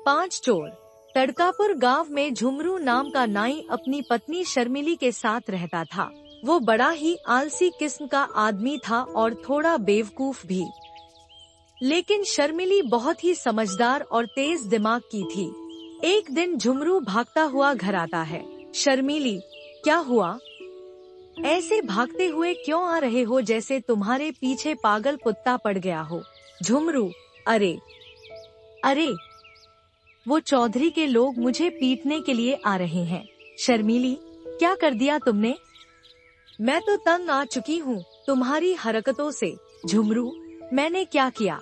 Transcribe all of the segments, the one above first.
5 चोर। तड़कापुर गांव में झुमरू नाम का नाई अपनी पत्नी शर्मिली के साथ रहता था। वो बड़ा ही आलसी किस्म का आदमी था और थोड़ा बेवकूफ भी। लेकिन शर्मिली बहुत ही समझदार और तेज दिमाग की थी। एक दिन झुमरू भागता हुआ घर आता है। शर्मिली, क्या हुआ? ऐसे भागते हुए क्यों आ रहे हो जैसे तुम्हारे पीछे पागल कुत्ता पड़ गया हो? झुमरू, अरे वो चौधरी के लोग मुझे पीटने के लिए आ रहे हैं। शर्मिली, क्या कर दिया तुमने? मैं तो तंग आ चुकी हूँ तुम्हारी हरकतों से। झुमरू, मैंने क्या किया?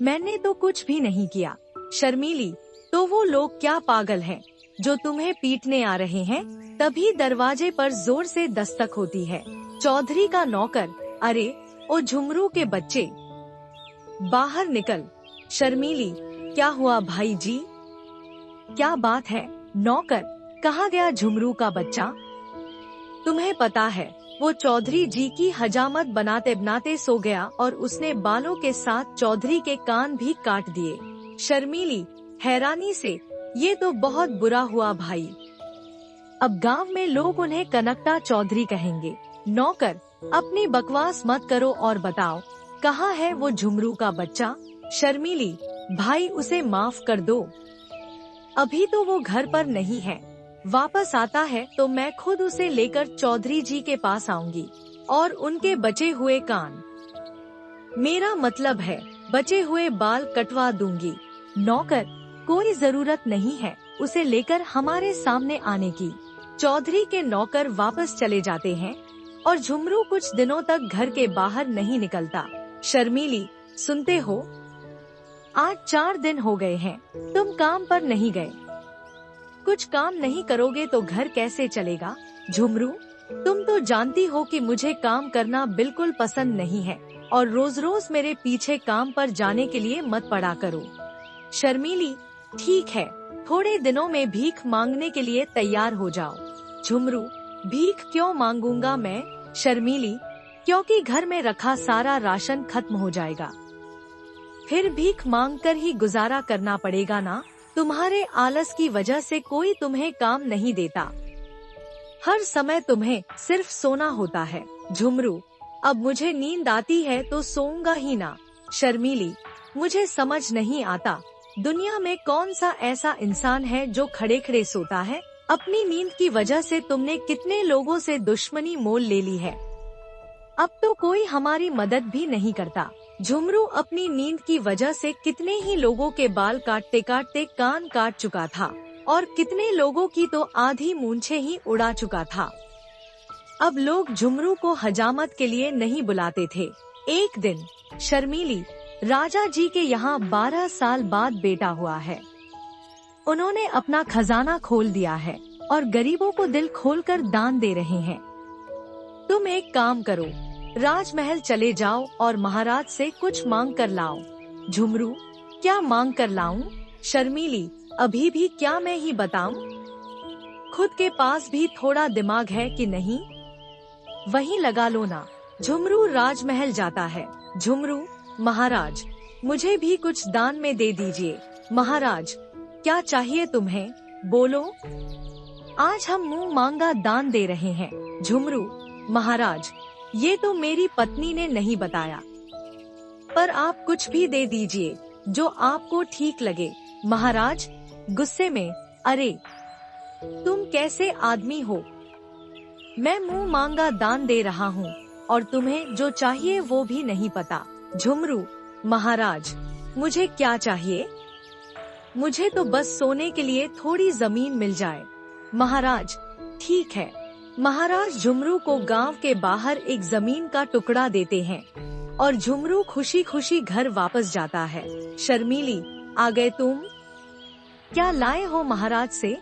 मैंने तो कुछ भी नहीं किया। शर्मिली, तो वो लोग क्या पागल हैं जो तुम्हें पीटने आ रहे हैं? तभी दरवाजे पर जोर से दस्तक होती है। चौधरी का नौकर, अरे ओ झुमरू के बच्चे, बाहर निकल। शर्मिली, क्या हुआ भाई जी? क्या बात है? नौकर, कहाँ गया झुमरू का बच्चा? तुम्हें पता है वो चौधरी जी की हजामत बनाते बनाते सो गया और उसने बालों के साथ चौधरी के कान भी काट दिए। शर्मिली, हैरानी से, ये तो बहुत बुरा हुआ भाई। अब गांव में लोग उन्हें कनकटा चौधरी कहेंगे। नौकर, अपनी बकवास मत करो और बताओ, कहाँ है वो झुमरू का बच्चा? शर्मिली, भाई उसे माफ कर दो, अभी तो वो घर पर नहीं है। वापस आता है तो मैं खुद उसे लेकर चौधरी जी के पास आऊंगी और उनके बचे हुए कान, मेरा मतलब है बचे हुए बाल कटवा दूंगी। नौकर, कोई जरूरत नहीं है उसे लेकर हमारे सामने आने की। चौधरी के नौकर वापस चले जाते हैं और झुमरू कुछ दिनों तक घर के बाहर नहीं निकलता। शर्मिली, सुनते हो? आज 4 दिन हो गए हैं तुम काम पर नहीं गए। कुछ काम नहीं करोगे तो घर कैसे चलेगा? झुमरू, तुम तो जानती हो कि मुझे काम करना बिल्कुल पसंद नहीं है और रोज रोज मेरे पीछे काम पर जाने के लिए मत पड़ा करो। शर्मिली, ठीक है, थोड़े दिनों में भीख मांगने के लिए तैयार हो जाओ। झुमरू, भीख क्यों मांगूंगा मैं? शर्मिली, क्योंकि घर में रखा सारा राशन खत्म हो जाएगा, फिर भीख मांगकर ही गुजारा करना पड़ेगा ना। तुम्हारे आलस की वजह से कोई तुम्हें काम नहीं देता, हर समय तुम्हें सिर्फ सोना होता है। झुमरू, अब मुझे नींद आती है तो सोऊंगा ही ना। शर्मिली, मुझे समझ नहीं आता दुनिया में कौन सा ऐसा इंसान है जो खड़े खड़े सोता है? अपनी नींद की वजह से तुमने कितने लोगों से दुश्मनी मोल ले ली है, अब तो कोई हमारी मदद भी नहीं करता। झुमरू अपनी नींद की वजह से कितने ही लोगों के बाल काटते काटते कान काट चुका था और कितने लोगों की तो आधी मूंछें ही उड़ा चुका था। अब लोग झुमरू को हजामत के लिए नहीं बुलाते थे। एक दिन शर्मिली, राजा जी के यहाँ 12 साल बाद बेटा हुआ है। उन्होंने अपना खजाना खोल दिया है और गरीबों को दिल खोलकर दान दे रहे हैं। तुम एक काम करो, राजमहल चले जाओ और महाराज से कुछ मांग कर लाओ। झुमरू, क्या मांग कर लाऊं? शर्मिली, अभी भी क्या मैं ही बताऊं? खुद के पास भी थोड़ा दिमाग है कि नहीं? वहीं लगा लो ना। झुमरू राजमहल जाता है। झुमरू, महाराज, मुझे भी कुछ दान में दे दीजिए। महाराज, क्या चाहिए तुम्हें? बोलो, आज हम मुंह मांगा दान दे रहे हैं। झुमरू, महाराज, ये तो मेरी पत्नी ने नहीं बताया, पर आप कुछ भी दे दीजिए जो आपको ठीक लगे। महाराज गुस्से में, अरे तुम कैसे आदमी हो? मैं मुंह मांगा दान दे रहा हूँ और तुम्हें जो चाहिए वो भी नहीं पता। झुमरू, महाराज, मुझे क्या चाहिए? मुझे तो बस सोने के लिए थोड़ी जमीन मिल जाए। महाराज, ठीक है। महाराज झुमरू को गांव के बाहर एक जमीन का टुकड़ा देते हैं और झुमरू खुशी खुशी घर वापस जाता है। शर्मिली, आ गए तुम? क्या लाए हो महाराज से?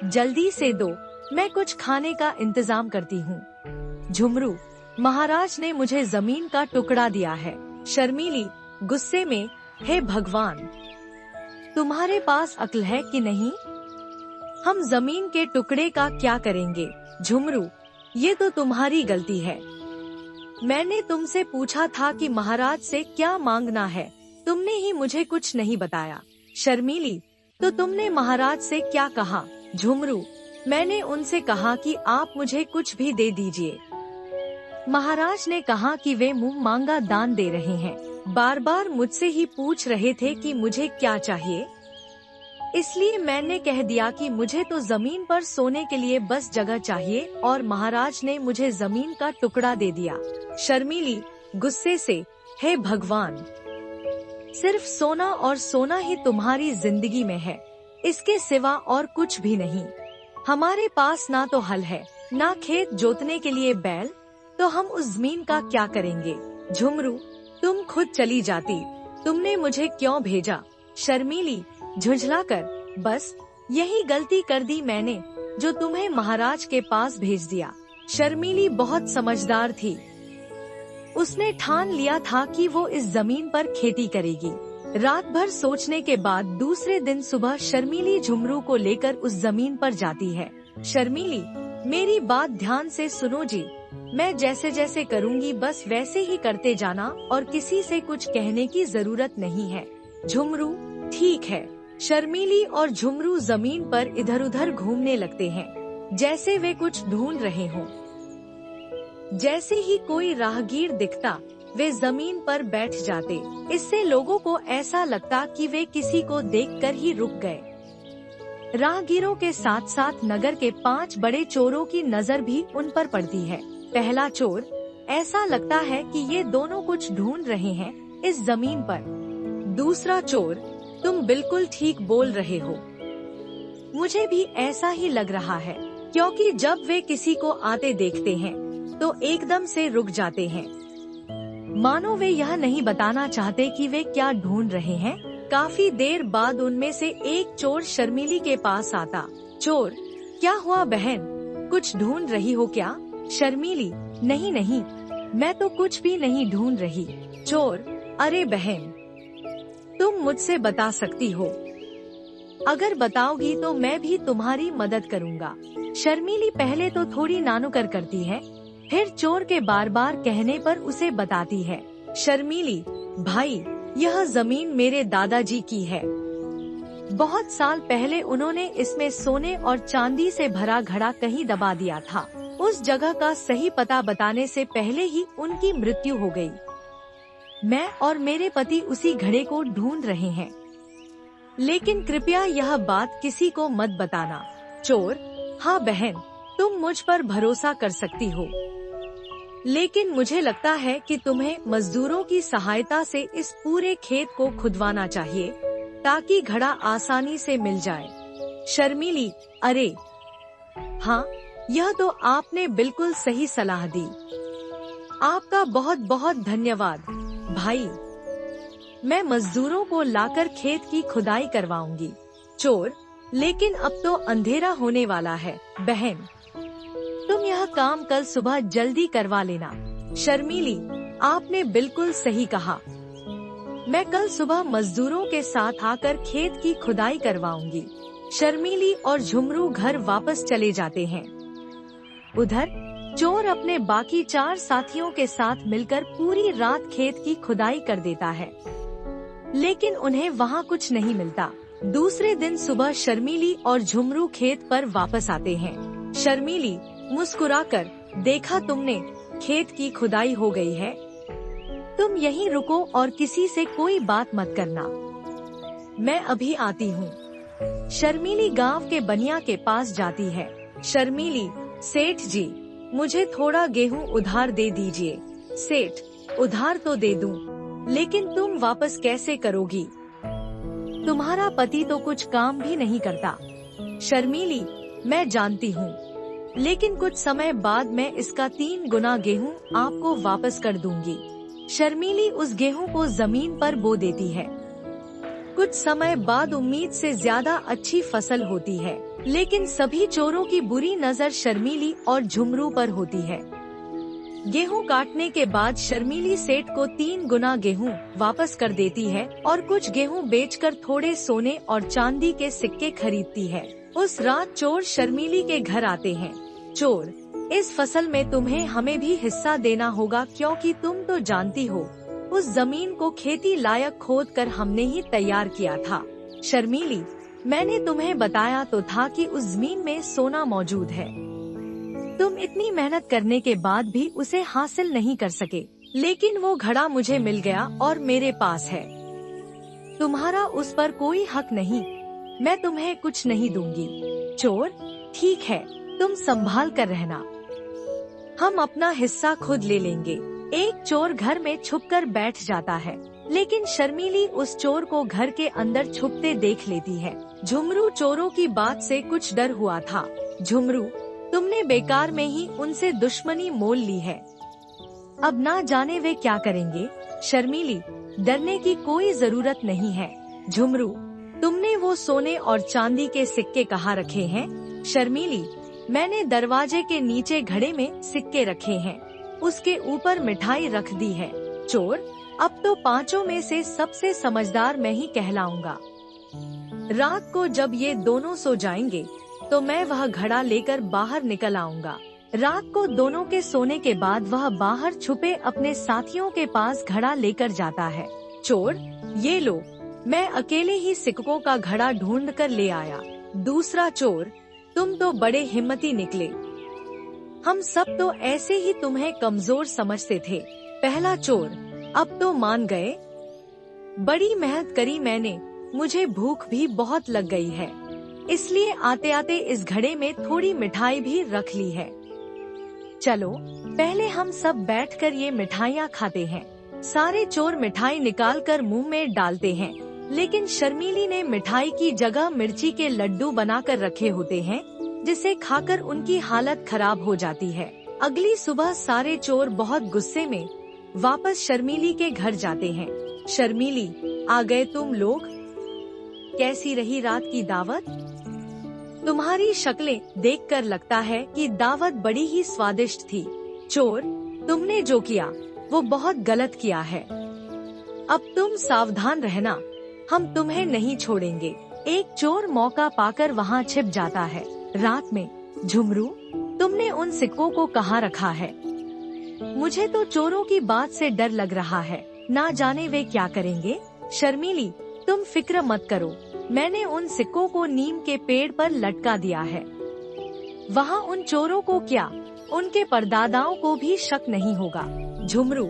जल्दी से दो, मैं कुछ खाने का इंतजाम करती हूँ। झुमरू, महाराज ने मुझे जमीन का टुकड़ा दिया है। शर्मिली गुस्से में, हे भगवान, तुम्हारे पास अक्ल है कि नहीं? हम जमीन के टुकड़े का क्या करेंगे? झुमरू, ये तो तुम्हारी गलती है। मैंने तुमसे पूछा था कि महाराज से क्या मांगना है, तुमने ही मुझे कुछ नहीं बताया। शर्मीली, तो तुमने महाराज से क्या कहा? झुमरू, मैंने उनसे कहा कि आप मुझे कुछ भी दे दीजिए। महाराज ने कहा कि वे मुंह मांगा दान दे रहे हैं, बार बार मुझसे ही पूछ रहे थे कि मुझे क्या चाहिए। इसलिए मैंने कह दिया कि मुझे तो जमीन पर सोने के लिए बस जगह चाहिए और महाराज ने मुझे जमीन का टुकड़ा दे दिया। शर्मीली गुस्से से, हे भगवान, सिर्फ सोना और सोना ही तुम्हारी जिंदगी में है, इसके सिवा और कुछ भी नहीं। हमारे पास ना तो हल है, ना खेत जोतने के लिए बैल, तो हम उस जमीन का क्या करेंगे? झुमरू, तुम खुद चली जाती, तुमने मुझे क्यों भेजा? शर्मीली झुंझलाकर, बस यही गलती कर दी मैंने जो तुम्हें महाराज के पास भेज दिया। शर्मीली बहुत समझदार थी, उसने ठान लिया था कि वो इस जमीन पर खेती करेगी। रात भर सोचने के बाद दूसरे दिन सुबह शर्मीली झुमरू को लेकर उस जमीन पर जाती है। शर्मीली, मेरी बात ध्यान से सुनो जी, मैं जैसे जैसे करूँगी बस वैसे ही करते जाना और किसी से कुछ कहने की जरूरत नहीं है। झुमरू, ठीक है। शर्मीली और झुमरू जमीन पर इधर उधर घूमने लगते हैं, जैसे वे कुछ ढूंढ रहे हों। जैसे ही कोई राहगीर दिखता, वे जमीन पर बैठ जाते। इससे लोगों को ऐसा लगता कि वे किसी को देखकर ही रुक गए। राहगीरों के साथ साथ नगर के 5 बड़े चोरों की नजर भी उन पर पड़ती है। पहला चोर, ऐसा लगता है कि ये दोनों कुछ ढूंढ रहे हैं इस जमीन पर। दूसरा चोर, तुम बिल्कुल ठीक बोल रहे हो, मुझे भी ऐसा ही लग रहा है, क्योंकि जब वे किसी को आते देखते हैं तो एकदम से रुक जाते हैं, मानो वे यह नहीं बताना चाहते कि वे क्या ढूंढ रहे हैं। काफी देर बाद उनमें से एक चोर शर्मीली के पास आता। चोर, क्या हुआ बहन, कुछ ढूंढ रही हो क्या? शर्मीली, नहीं नहीं, मैं तो कुछ भी नहीं ढूंढ रही। चोर, अरे बहन, तुम मुझसे बता सकती हो, अगर बताओगी तो मैं भी तुम्हारी मदद करूँगा। शर्मीली पहले तो थोड़ी नानुकर करती है, फिर चोर के बार बार कहने पर उसे बताती है। शर्मीली, भाई, यह जमीन मेरे दादाजी की है। बहुत साल पहले उन्होंने इसमें सोने और चांदी से भरा घड़ा कहीं दबा दिया था। उस जगह का सही पता बताने से पहले ही उनकी मृत्यु हो गई। मैं और मेरे पति उसी घड़े को ढूंढ रहे हैं, लेकिन कृपया यह बात किसी को मत बताना। चोर, हाँ बहन, तुम मुझ पर भरोसा कर सकती हो, लेकिन मुझे लगता है कि तुम्हें मजदूरों की सहायता से इस पूरे खेत को खुदवाना चाहिए ताकि घड़ा आसानी से मिल जाए। शर्मीली, अरे हाँ, यह तो आपने बिल्कुल सही सलाह दी, आपका बहुत बहुत धन्यवाद भाई, मैं मजदूरों को लाकर खेत की खुदाई करवाऊंगी। चोर, लेकिन अब तो अंधेरा होने वाला है बहन, तुम यह काम कल सुबह जल्दी करवा लेना। शर्मीली, आपने बिल्कुल सही कहा, मैं कल सुबह मजदूरों के साथ आकर खेत की खुदाई करवाऊंगी। शर्मीली और झुमरू घर वापस चले जाते हैं। उधर चोर अपने बाकी 4 साथियों के साथ मिलकर पूरी रात खेत की खुदाई कर देता है, लेकिन उन्हें वहाँ कुछ नहीं मिलता। दूसरे दिन सुबह शर्मीली और झुमरू खेत पर वापस आते हैं। शर्मीली मुस्कुराकर, देखा तुमने, खेत की खुदाई हो गई है, तुम यहीं रुको और किसी से कोई बात मत करना, मैं अभी आती हूँ। शर्मीली गांव के बनिया के पास जाती है। शर्मीली, सेठ जी, मुझे थोड़ा गेहूं उधार दे दीजिए। सेठ, उधार तो दे दूं, लेकिन तुम वापस कैसे करोगी? तुम्हारा पति तो कुछ काम भी नहीं करता। शर्मीली, मैं जानती हूँ, लेकिन कुछ समय बाद मैं इसका 3 गुना गेहूं आपको वापस कर दूंगी। शर्मीली उस गेहूं को जमीन पर बो देती है। कुछ समय बाद उम्मीद से ज्यादा अच्छी फसल होती है, लेकिन सभी चोरों की बुरी नजर शर्मीली और झुमरू पर होती है। गेहूं काटने के बाद शर्मीली सेठ को 3 गुना गेहूं वापस कर देती है और कुछ गेहूं बेचकर थोड़े सोने और चांदी के सिक्के खरीदती है। उस रात चोर शर्मीली के घर आते हैं। चोर, इस फसल में तुम्हें हमें भी हिस्सा देना होगा, क्योंकि तुम तो जानती हो उस जमीन को खेती लायक खोद कर हमने ही तैयार किया था। शर्मीली, मैंने तुम्हें बताया तो था कि उस जमीन में सोना मौजूद है। तुम इतनी मेहनत करने के बाद भी उसे हासिल नहीं कर सके, लेकिन वो घड़ा मुझे मिल गया और मेरे पास है। तुम्हारा उस पर कोई हक नहीं। मैं तुम्हें कुछ नहीं दूंगी। चोर, ठीक है, तुम संभाल कर रहना, हम अपना हिस्सा खुद ले लेंगे। एक चोर घर में छुपकर बैठ जाता है, लेकिन शर्मीली उस चोर को घर के अंदर छुपते देख लेती है। झुमरू चोरों की बात से कुछ डर हुआ था। झुमरू, तुमने बेकार में ही उनसे दुश्मनी मोल ली है। अब ना जाने वे क्या करेंगे। शर्मीली, डरने की कोई जरूरत नहीं है। झुमरू, तुमने वो सोने और चांदी के सिक्के कहाँ रखे हैं? शर्मीली, मैंने दरवाजे के नीचे घड़े में सिक्के रखे हैं, उसके ऊपर मिठाई रख दी है। चोर, अब तो पांचों में से सबसे समझदार मैं ही कहलाऊंगा। रात को जब ये दोनों सो जाएंगे तो मैं वह घड़ा लेकर बाहर निकल आऊंगा। रात को दोनों के सोने के बाद वह बाहर छुपे अपने साथियों के पास घड़ा लेकर जाता है। चोर, ये लो, मैं अकेले ही सिक्कों का घड़ा ढूंढ कर ले आया। दूसरा चोर, तुम तो बड़े हिम्मती निकले, हम सब तो ऐसे ही तुम्हें कमजोर समझते थे। पहला चोर, अब तो मान गए, बड़ी मेहनत करी मैंने, मुझे भूख भी बहुत लग गई है, इसलिए आते आते इस घड़े में थोड़ी मिठाई भी रख ली है। चलो पहले हम सब बैठकर ये मिठाइयाँ खाते हैं। सारे चोर मिठाई निकालकर मुंह में डालते हैं, लेकिन शर्मीली ने मिठाई की जगह मिर्ची के लड्डू बनाकर रखे होते हैं, जिसे खाकर उनकी हालत खराब हो जाती है। अगली सुबह सारे चोर बहुत गुस्से में वापस शर्मीली के घर जाते हैं। शर्मीली, आ गए तुम लोग, कैसी रही रात की दावत? तुम्हारी शक्लें देखकर लगता है कि दावत बड़ी ही स्वादिष्ट थी। चोर, तुमने जो किया वो बहुत गलत किया है, अब तुम सावधान रहना, हम तुम्हें नहीं छोड़ेंगे। एक चोर मौका पाकर वहाँ छिप जाता है। रात में, झुमरू, तुमने उन सिक्कों को कहाँ रखा है? मुझे तो चोरों की बात से डर लग रहा है, ना जाने वे क्या करेंगे। शर्मीली, तुम फिक्र मत करो, मैंने उन सिक्कों को नीम के पेड़ पर लटका दिया है। वहाँ उन चोरों को क्या, उनके परदादाओं को भी शक नहीं होगा। झुमरू,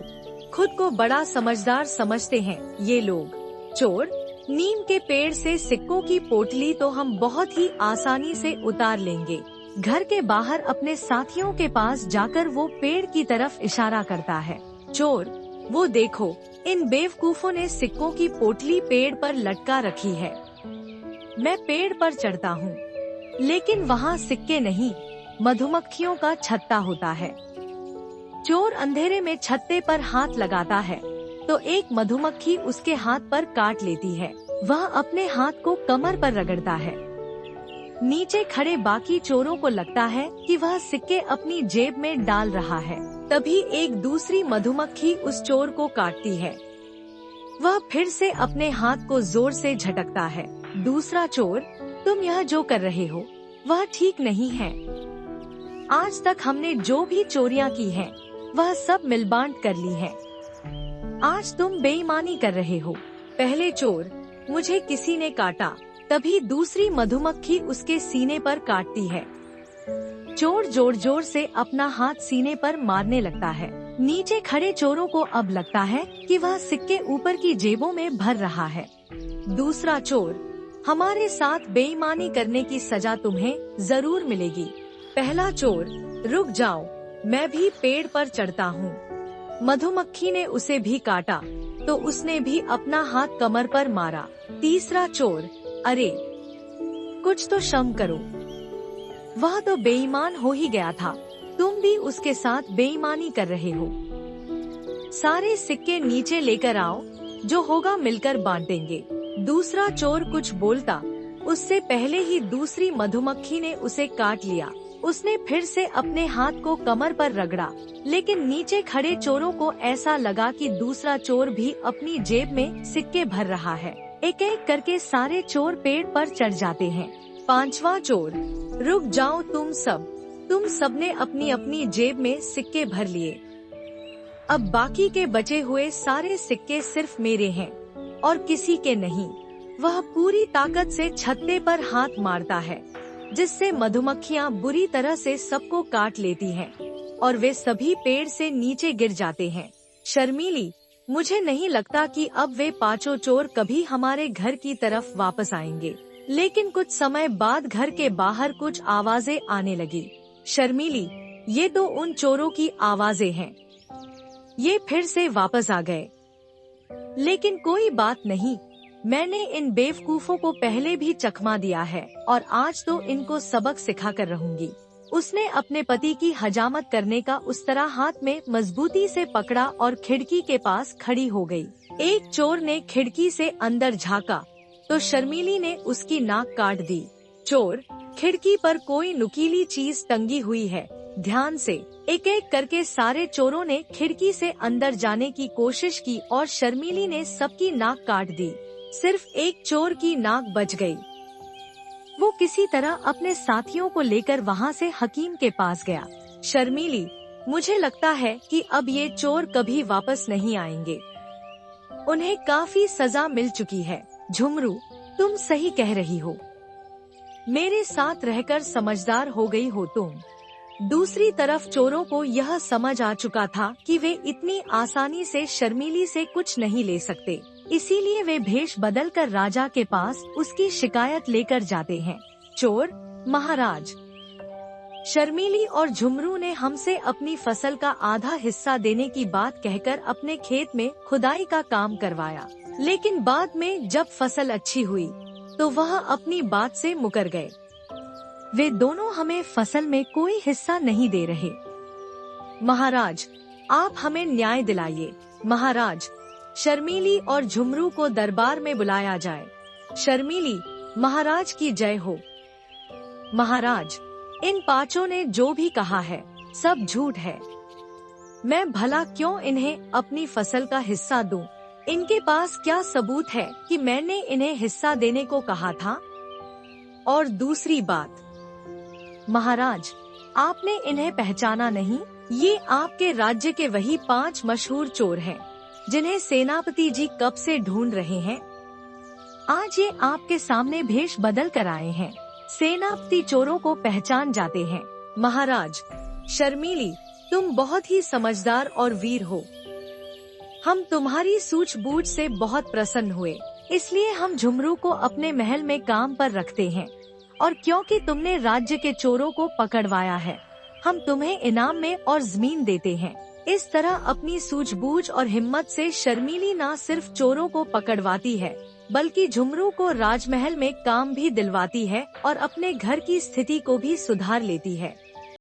खुद को बड़ा समझदार समझते हैं ये लोग। चोर, नीम के पेड़ से सिक्कों की पोटली तो हम बहुत ही आसानी से उतार लेंगे। घर के बाहर अपने साथियों के पास जाकर वो पेड़ की तरफ इशारा करता है। चोर, वो देखो, इन बेवकूफों ने सिक्कों की पोटली पेड़ पर लटका रखी है। मैं पेड़ पर चढ़ता हूँ, लेकिन वहाँ सिक्के नहीं, मधुमक्खियों का छत्ता होता है। चोर अंधेरे में छत्ते पर हाथ लगाता है तो एक मधुमक्खी उसके हाथ पर काट लेती है। वह अपने हाथ को कमर पर रगड़ता है। नीचे खड़े बाकी चोरों को लगता है कि वह सिक्के अपनी जेब में डाल रहा है। तभी एक दूसरी मधुमक्खी उस चोर को काटती है। वह फिर से अपने हाथ को जोर से झटकता है। दूसरा चोर, तुम यह जो कर रहे हो वह ठीक नहीं है। आज तक हमने जो भी चोरियां की हैं, वह सब मिलबांट कर ली है। आज तुम बेईमानी कर रहे हो। पहले चोर, मुझे किसी ने काटा। तभी दूसरी मधुमक्खी उसके सीने पर काटती है। चोर जोर जोर से अपना हाथ सीने पर मारने लगता है। नीचे खड़े चोरों को अब लगता है कि वह सिक्के ऊपर की जेबों में भर रहा है। दूसरा चोर, हमारे साथ बेईमानी करने की सजा तुम्हें जरूर मिलेगी। पहला चोर, रुक जाओ, मैं भी पेड़ पर चढ़ता हूँ। मधुमक्खी ने उसे भी काटा तो उसने भी अपना हाथ कमर पर मारा। तीसरा चोर, अरे कुछ तो शर्म करो, वह तो बेईमान हो ही गया था, तुम भी उसके साथ बेईमानी कर रहे हो। सारे सिक्के नीचे लेकर आओ, जो होगा मिलकर बांटेंगे। दूसरा चोर कुछ बोलता उससे पहले ही दूसरी मधुमक्खी ने उसे काट लिया। उसने फिर से अपने हाथ को कमर पर रगड़ा, लेकिन नीचे खड़े चोरों को ऐसा लगा कि दूसरा चोर भी अपनी जेब में सिक्के भर रहा है। एक एक करके सारे चोर पेड़ पर चढ़ जाते हैं। पांचवा चोर, रुक जाओ तुम सबने अपनी अपनी जेब में सिक्के भर लिए। अब बाकी के बचे हुए सारे सिक्के सिर्फ मेरे हैं और किसी के नहीं। वह पूरी ताकत से छत्ते पर हाथ मारता है, जिससे मधुमक्खियाँ बुरी तरह से सबको काट लेती हैं और वे सभी पेड़ से नीचे गिर जाते हैं। शर्मीली, मुझे नहीं लगता कि अब वे पांचों चोर कभी हमारे घर की तरफ वापस आएंगे। लेकिन कुछ समय बाद घर के बाहर कुछ आवाजें आने लगी। शर्मीली, ये तो उन चोरों की आवाजें हैं। ये फिर से वापस आ गए। लेकिन कोई बात नहीं, मैंने इन बेवकूफों को पहले भी चकमा दिया है और आज तो इनको सबक सिखा कर रहूंगी। उसने अपने पति की हजामत करने का उस तरह हाथ में मजबूती से पकड़ा और खिड़की के पास खड़ी हो गई। एक चोर ने खिड़की से अंदर झांका तो शर्मीली ने उसकी नाक काट दी। चोर, खिड़की पर कोई नुकीली चीज टंगी हुई है, ध्यान से। एक एक करके सारे चोरों ने खिड़की से अंदर जाने की कोशिश की और शर्मीली ने सबकी नाक काट दी। सिर्फ एक चोर की नाक बच गई। वो किसी तरह अपने साथियों को लेकर वहाँ से हकीम के पास गया। शर्मीली, मुझे लगता है कि अब ये चोर कभी वापस नहीं आएंगे। उन्हें काफी सजा मिल चुकी है। झुमरू, तुम सही कह रही हो। मेरे साथ रहकर समझदार हो गई हो तुम। दूसरी तरफ चोरों को यह समझ आ चुका था कि वे इतनी आसानी से शर्मीली से कुछ नहीं ले सकते, इसीलिए वे भेष बदलकर राजा के पास उसकी शिकायत लेकर जाते हैं। चोर महाराज, शर्मीली और झुमरू ने हमसे अपनी फसल का आधा हिस्सा देने की बात कहकर अपने खेत में खुदाई का काम करवाया, लेकिन बाद में जब फसल अच्छी हुई तो वह अपनी बात से मुकर गए। वे दोनों हमें फसल में कोई हिस्सा नहीं दे रहे। महाराज, आप हमें न्याय दिलाइए। महाराज, शर्मीली और झुमरू को दरबार में बुलाया जाए। शर्मीली, महाराज की जय हो। महाराज, इन पांचों ने जो भी कहा है सब झूठ है। मैं भला क्यों इन्हें अपनी फसल का हिस्सा दूं? इनके पास क्या सबूत है कि मैंने इन्हें हिस्सा देने को कहा था? और दूसरी बात, महाराज, आपने इन्हें पहचाना नहीं? ये आपके राज्य के वही 5 मशहूर चोर हैं, जिन्हें सेनापति जी कब से ढूंढ रहे हैं। आज ये आपके सामने भेष बदल कर आए हैं। सेनापति चोरों को पहचान जाते हैं। महाराज, शर्मीली, तुम बहुत ही समझदार और वीर हो। हम तुम्हारी सूझबूझ से बहुत प्रसन्न हुए, इसलिए हम झुमरू को अपने महल में काम पर रखते हैं, और क्योंकि तुमने राज्य के चोरों को पकड़वाया है, हम तुम्हें इनाम में और जमीन देते हैं। इस तरह अपनी सूझबूझ और हिम्मत से शर्मीली न सिर्फ चोरों को पकड़वाती है, बल्कि झुमरू को राजमहल में काम भी दिलवाती है और अपने घर की स्थिति को भी सुधार लेती है।